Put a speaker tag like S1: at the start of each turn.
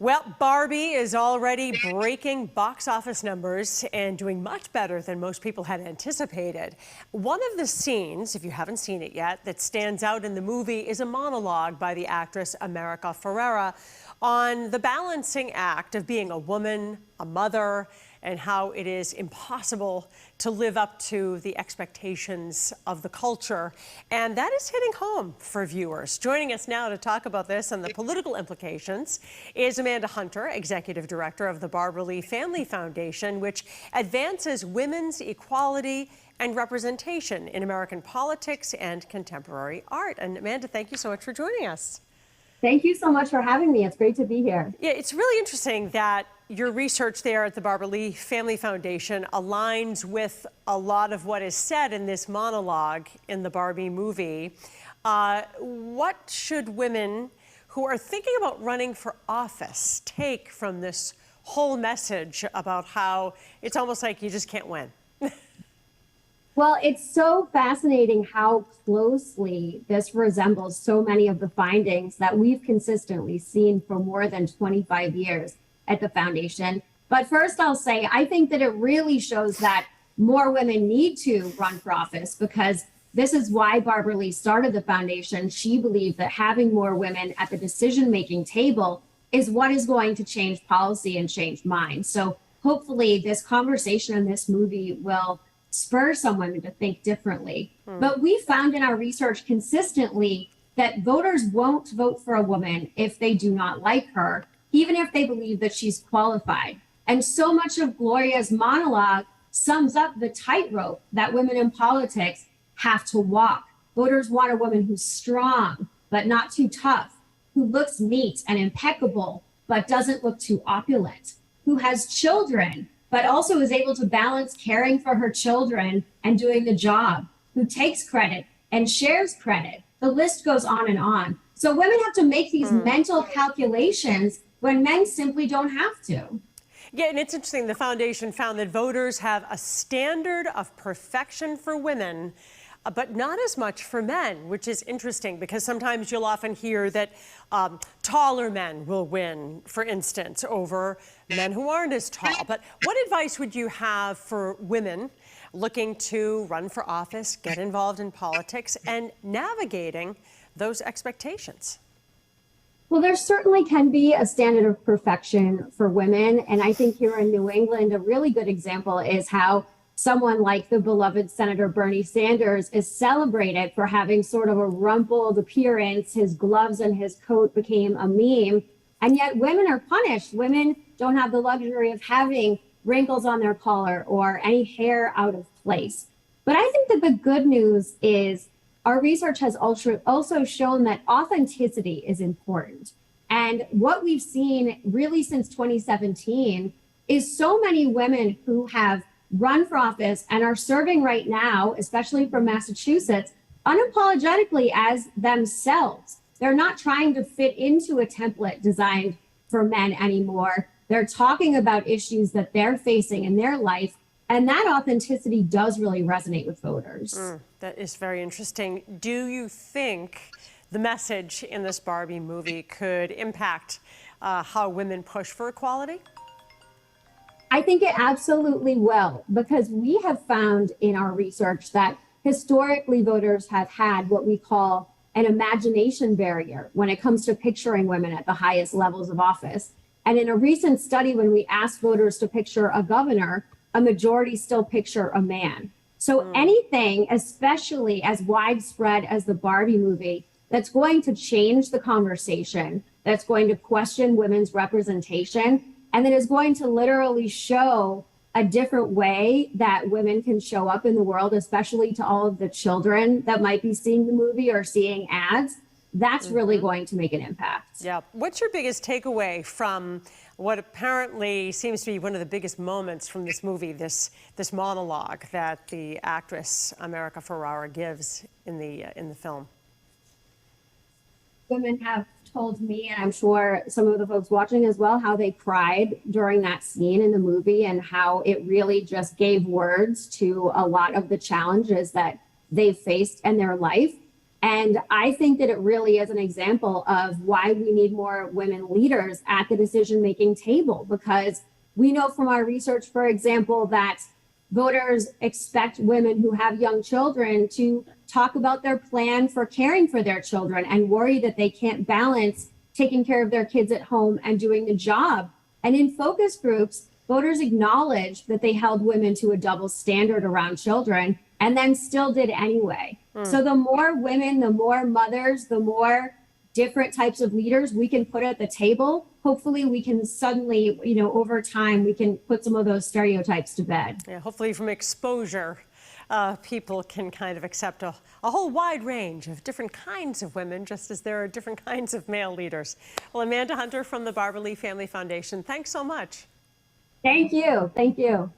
S1: Well, Barbie is already breaking box office numbers and doing much better than most people had anticipated. One of the scenes, if you haven't seen it yet, that stands out in the movie is a monologue by the actress America Ferrera on the balancing act of being a woman, a mother, and how it is impossible to live up to the expectations of the culture. And that is hitting home for viewers. Joining us now to talk about this and the political implications is Amanda Hunter, Executive Director of the Barbie Family Foundation, which advances women's equality and representation in American politics and contemporary art. And Amanda, thank you so much for joining us.
S2: Thank you so much for having me. It's great to be here.
S1: Yeah, it's really interesting that your research there at the Barbie Family Foundation aligns with a lot of what is said in this monologue in the Barbie movie. What should women who are thinking about running for office take from this whole message about how it's almost like you just can't win?
S2: Well, it's so fascinating how closely this resembles so many of the findings that we've consistently seen for more than 25 years at the foundation. But first, I'll say, I think that it really shows that more women need to run for office, because this is why Barbara Lee started the foundation. She believed that having more women at the decision-making table is what is going to change policy and change minds. So hopefully this conversation in this movie will spur some women to think differently. But we found in our research consistently that voters won't vote for a woman if they do not like her, even if they believe that she's qualified. And so much of Gloria's monologue sums up the tightrope that women in politics have to walk. Voters want a woman who's strong, but not too tough, who looks neat and impeccable, but doesn't look too opulent, who has children, but also is able to balance caring for her children and doing the job, who takes credit and shares credit. The list goes on and on. So women have to make these mental calculations when men simply don't have to.
S1: Yeah, and it's interesting. The foundation found that voters have a standard of perfection for women, but not as much for men, which is interesting because sometimes you'll often hear that taller men will win, for instance, over men who aren't as tall. But what advice would you have for women looking to run for office, get involved in politics, and navigating those expectations?
S2: Well, there certainly can be a standard of perfection for women. And I think here in New England, a really good example is how someone like the beloved Senator Bernie Sanders is celebrated for having sort of a rumpled appearance. His gloves and his coat became a meme. And yet women are punished. Women don't have the luxury of having wrinkles on their collar or any hair out of place. But I think that the good news is our research has also shown that authenticity is important. And what we've seen really since 2017 is so many women who have run for office and are serving right now, especially from Massachusetts, unapologetically as themselves. They're not trying to fit into a template designed for men anymore. They're talking about issues that they're facing in their life. And that authenticity does really resonate with voters.
S1: That is very interesting. Do you think the message in this Barbie movie could impact how women push for equality?
S2: I think it absolutely will, because we have found in our research that historically voters have had what we call an imagination barrier when it comes to picturing women at the highest levels of office. And in a recent study, when we asked voters to picture a governor, a majority still picture a man. So anything, especially as widespread as the Barbie movie, that's going to change the conversation, that's going to question women's representation, and that is going to literally show a different way that women can show up in the world, especially to all of the children that might be seeing the movie or seeing ads, that's really going to make an impact.
S1: Yeah. What's your biggest takeaway from what apparently seems to be one of the biggest moments from this movie, this monologue that the actress America Ferrera gives in the film?
S2: Women have told me, and I'm sure some of the folks watching as well, how they cried during that scene in the movie and how it really just gave words to a lot of the challenges that they've faced in their life. And I think that it really is an example of why we need more women leaders at the decision-making table, because we know from our research, for example, that voters expect women who have young children to talk about their plan for caring for their children and worry that they can't balance taking care of their kids at home and doing the job. And in focus groups, voters acknowledged that they held women to a double standard around children and then still did anyway. So the more women, the more mothers, the more different types of leaders we can put at the table, hopefully we can suddenly, over time, we can put some of those stereotypes to bed.
S1: Yeah, hopefully from exposure, people can kind of accept a whole wide range of different kinds of women, just as there are different kinds of male leaders. Well, Amanda Hunter from the Barbie Family Foundation, thanks so much.
S2: Thank you. Thank you.